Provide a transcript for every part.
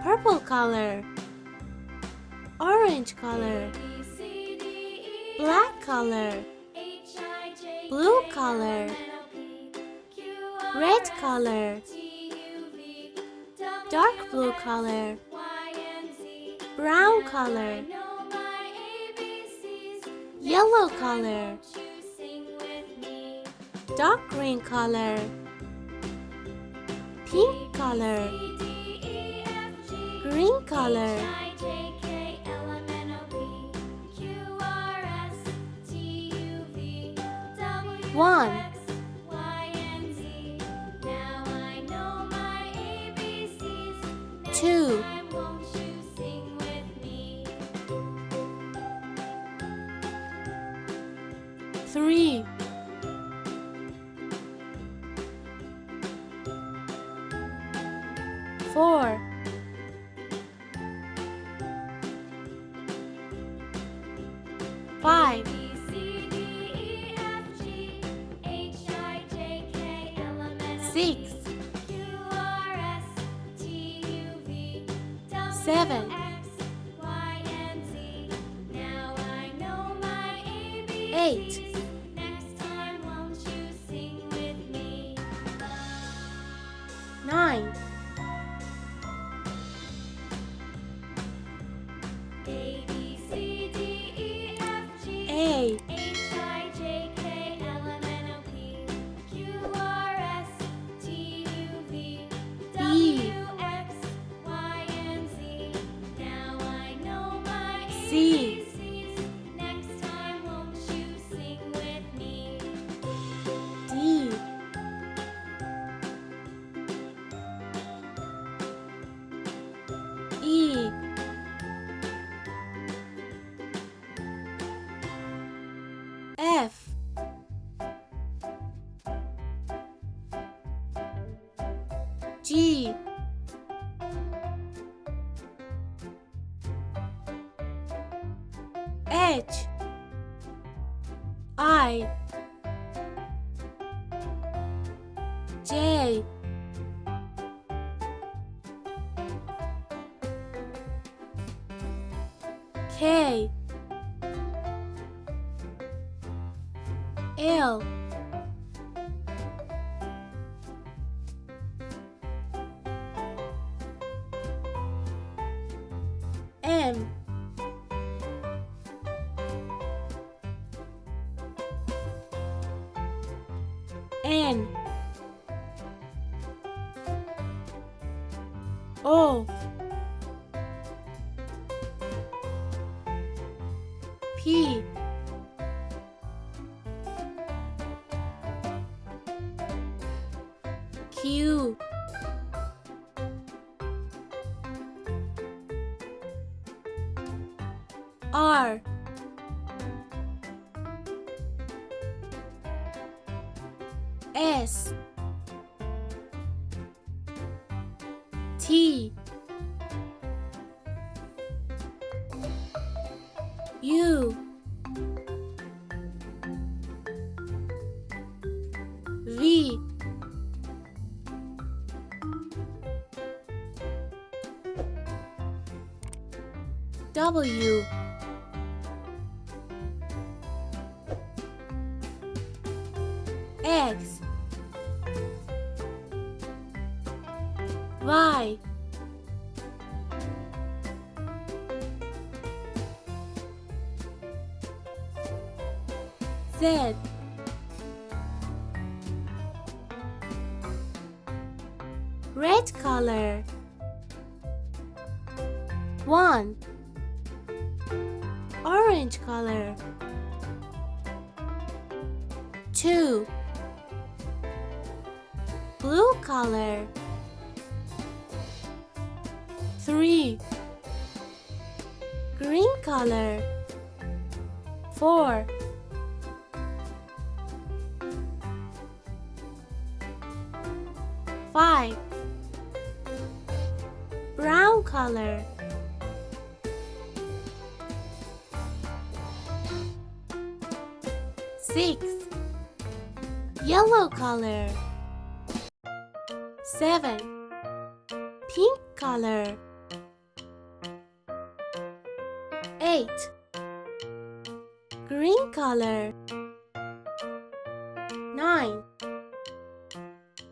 purple color, orange color, black color, blue color, red color, dark blue color, brown color, yellow color, dark green color, pink color, green color, 1, 2, 3, 4, 5, 6, 7, 8, 9, 8, 9, D, E, F, G, H, I, J, K, L, M, N, O, P, Q, R, S, T, U, V, W, X, Y, Z, red color, 1, orange color, 2, blue color, 3, green color, 4, 5, brown color, 6, yellow color, 7, pink color, 8. Green color. 9.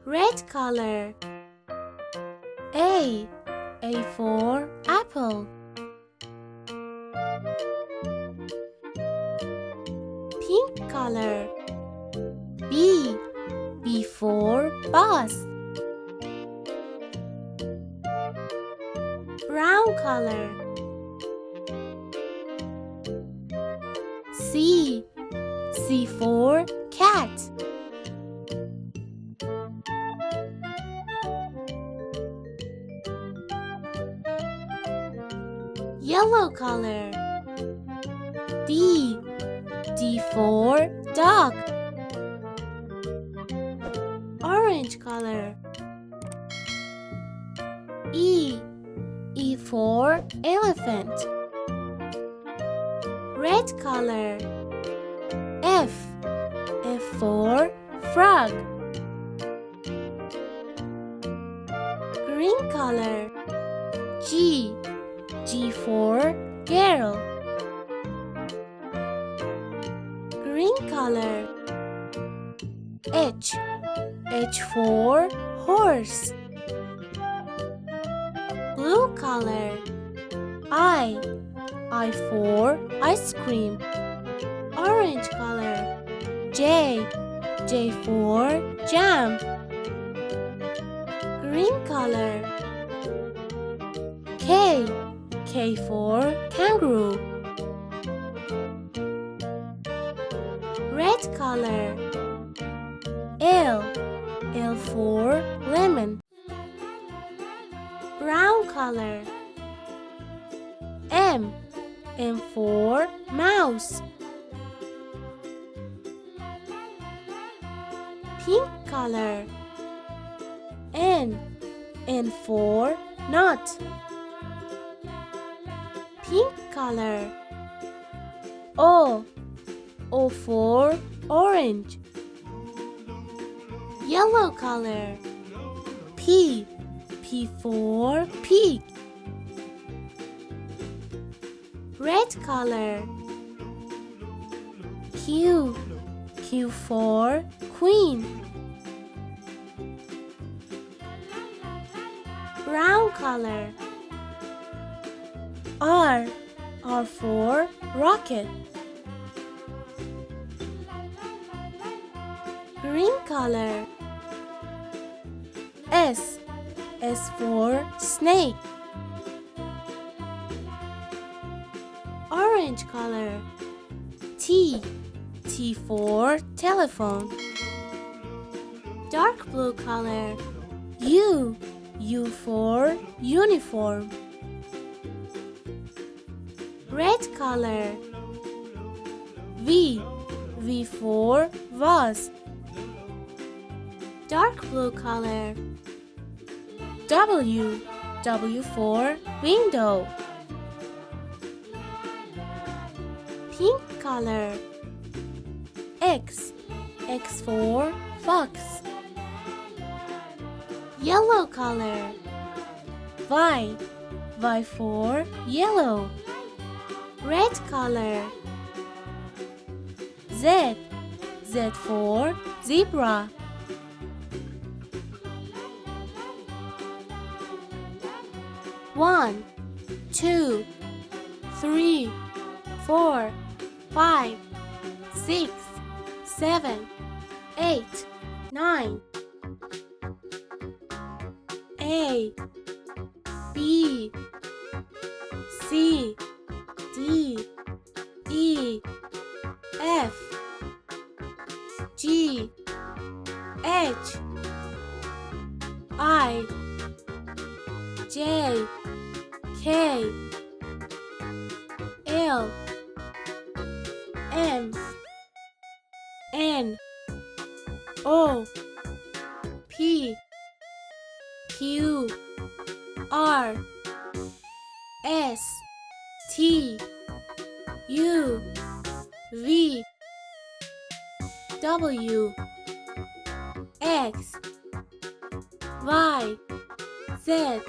Red color. A for apple. Pink color. B for bus. Brown color. C for cat. Yellow color. D for dog. Orange color. E for elephant. Red color. F for frog. Green color. G for girl. Green color. H for horse. Blue color. I for ice cream. Orange color. J for jam. Green color. K for kangaroo. Red color. L for lemon. Brown color. M for mouse. Pink color. N for nut. Pink color. O for orange. Yellow color. P for pig. Red color. Q for queen. Brown color. R for rocket. Green color. S for snake. Orange color. T for telephone. Dark blue color. U for uniform. Red color. V for vase. Dark blue color. W for window. Pink color. X for fox. Yellow color. Y for yellow. Red color. Z for zebra. One, 2, 3, 4, 5, 6, 7, 8, 9. A, B, C, D, E, F, G, H, I, J, K, L, M, N, O, P, Q, R, S, T, U, V, W, X, Y, Z.